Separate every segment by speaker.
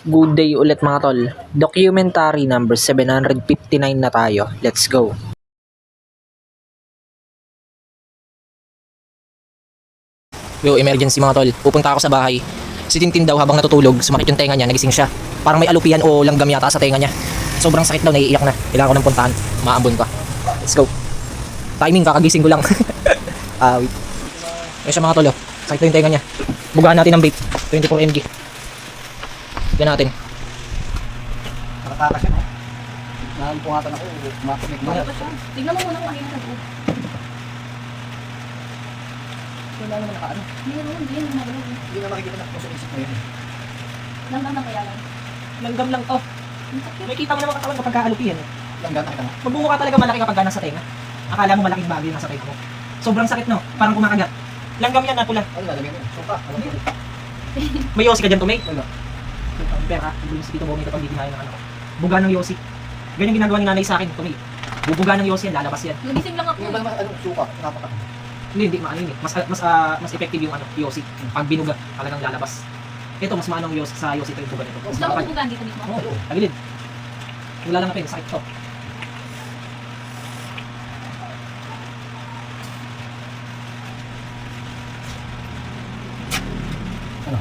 Speaker 1: Good day ulit mga tol. Documentary number 759 na tayo. Let's go. Yo, emergency mga tol. Pupunta ako sa bahay. Si Tintin daw habang natutulog, sumakit yung tenga niya, nagising siya. Parang may alupian o langgam yata sa tenga niya. Sobrang sakit daw, naiiyak na. Kailangan ko ng puntahan. Maambon ka. Let's go. Timing, kakagising ko lang. Wait. Ayun siya mga tol, oh. Sakit daw yung tenga niya. Bugahan natin ng vape. 24 mg. Yan natin.
Speaker 2: Nakatakas yan, oh. Nakampungatan ako, makinig na.
Speaker 3: Tignan mo muna kung ano yung sa buo.
Speaker 2: Wala naman nakaano.
Speaker 3: Hindi yan magalaw.
Speaker 2: Hindi na makikita na kung sa isip mo yun.
Speaker 3: Langgam na kaya lang.
Speaker 1: Langgam lang to. May kita mo naman katawan kapag kaalupian.
Speaker 2: Langga, nakita mo.
Speaker 1: Magmumukha talaga malaki kapag nasa tenga. Akala mo malaking bagay yung nasa tenga mo. Sobrang sakit no, parang kumakagat. Langgam yan na pula.
Speaker 2: Ano lalagyan mo? Sopa. Ano yun?
Speaker 1: May yosi ka dyan, Tumay?
Speaker 2: Wala.
Speaker 1: Pera, ibig si Tito Bomi kapag bibinayan ng ano ko. Buga ng yosi. Ganyan ginagawa ni nanay sa akin, Tumay. Bubuga ng yosi yan, lalabas yan.
Speaker 3: Nagising lang ako.
Speaker 2: Yung ba ano, suka, napakat.
Speaker 1: Hindi maano yun eh. Mas effective yung ano, yosi. Pag binuga, talagang lalabas. Ito, mas maanong yosi sa yosi ito yung buga nito. Mas
Speaker 3: Gusto mo
Speaker 1: malapad.
Speaker 3: bubugan dito mismo.
Speaker 1: Oo, tagilid. Wala lang na pen, sakit to.
Speaker 2: Ano?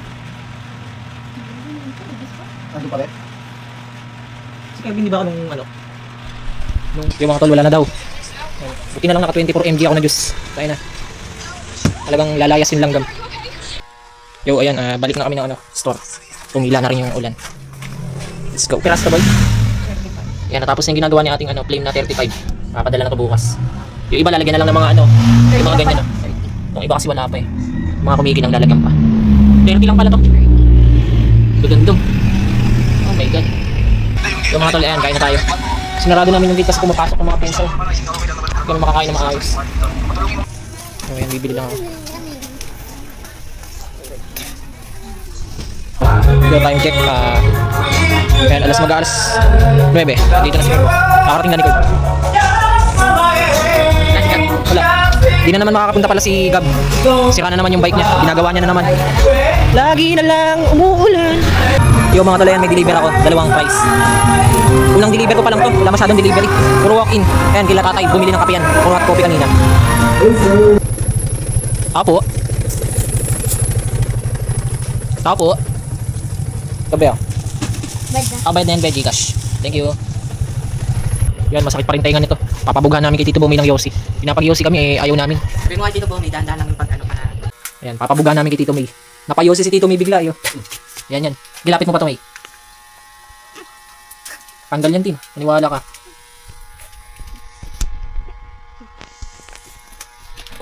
Speaker 2: Ano pa rin?
Speaker 1: Si Kevin, di ba ako nung ano? Yung mga tol, wala na daw. Buti na lang naka 24 mg ako na juice. Tayo na. Talagang lalayas yung langgam. Yo, ayan, balik na kami ng ano, store. Tumila na rin yung ulan. Let's go. Piras ka, boy. Yan, natapos na yung ginagawa ni ating ano, flame na 35. Papadala na to bukas. Yung iba lalagyan na lang ng mga ano, yung mga ganyan, no? Yung iba kasi wala pa eh. Yung mga kumikinang lalagyan pa. 30 lang pala to. Dudundong. Oh my god. Yung mga tol, ayan, kain na tayo. Sinarado namin yung gate kasi pumapasok ng mga pencil. Hindi kami makakain na maayos. So, ayan, bibili lang ako. Yo, time check. Ayan, mag-aalas 9. Dito na si Kurt. Nakarating na ni Kurt. Wala. Di na naman makakapunta pala si Gab. Sira na naman yung bike niya. Ginagawa niya na naman. Lagi na lang umuulan. Yo mga tol, ayan, may deliver ako. Dalawang price. Unang deliver ko pa lang to. Wala masyadong delivery. Puro walk-in. Ayan, kila tatay. Bumili ng kape yan. Puro hot coffee kanina. Apo. Apo. Kabe ah. Bayad na yan, Veggie Cash. Thank you. Yan, masakit pa rin taingan nito. Papabughan namin kay Tito Bomi ng Yossi. Pinapag-Yossi kami, ayaw namin.
Speaker 4: Pero nga Tito Bomi, dahan-dahan lang yung pag-ano ka na.
Speaker 1: Ayan, papabughan namin kay Tito May. Napa-Yossi si Tito May bigla, yo. Yan, yan. Gilapit mo pa to, May. Tanggal yan, Tin. Maniwala ka.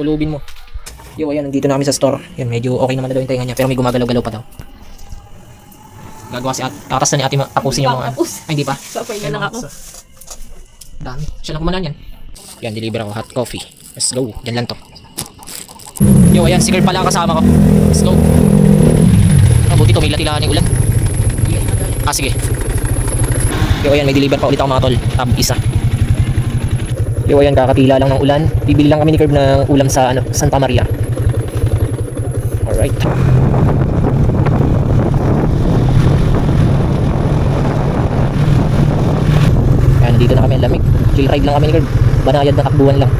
Speaker 1: Kulubin mo. Yo, ayan, nandito na kami sa store. Yan, medyo okay naman na daw yung tainga niya. Pero may gumagalaw-galaw pa daw. Gagawa si Ate. Tatatas na ni Ate tapusin yung mga ano. Ay, hindi pa.
Speaker 3: Sapay na lang ako.
Speaker 1: Dami. Siya lang kumanan yan. Yan, deliver ako. Hot coffee. Let's go. Diyan lang to. Yo, ayan. Si Kurt pala ang kasama ko. Let's go. Buti tumila-tilaan yung ulan. Sige. Yo, ayan. May deliver pa ulit ako mga tol. Tab isa. Yo, ayan. Kakatila lang ng ulan. Bibili lang kami ni Kurt ng ulam sa ano, Santa Maria. Alright. Dito na kami, ang lamig. Chill ride lang kami ni Kurt. Banayad na takbuhan lang.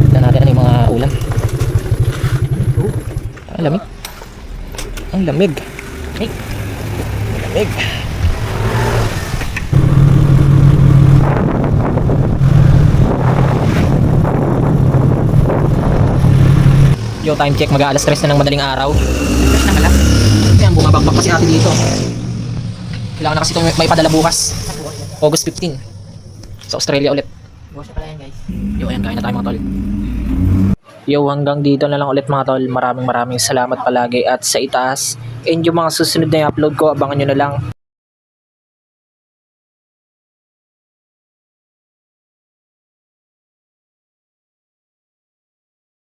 Speaker 1: Tignan natin ano yung mga ulam. Ang lamig. Ang lamig. Ay. Ang lamig. Yo, time check. Mag-aalas 3 na ng madaling araw. Ayan, bumabakbak pa si ate dito. Kailangan na kasi ito may padala bukas. August 15. Sa Australia ulit.
Speaker 4: Bosya pala yan guys.
Speaker 1: Yo, ayan, kain na tayo mga tol. Yo, hanggang dito na lang ulit mga tol. Maraming salamat palagi at sa itaas. And yung mga susunod na i-upload ko, abangan nyo na lang.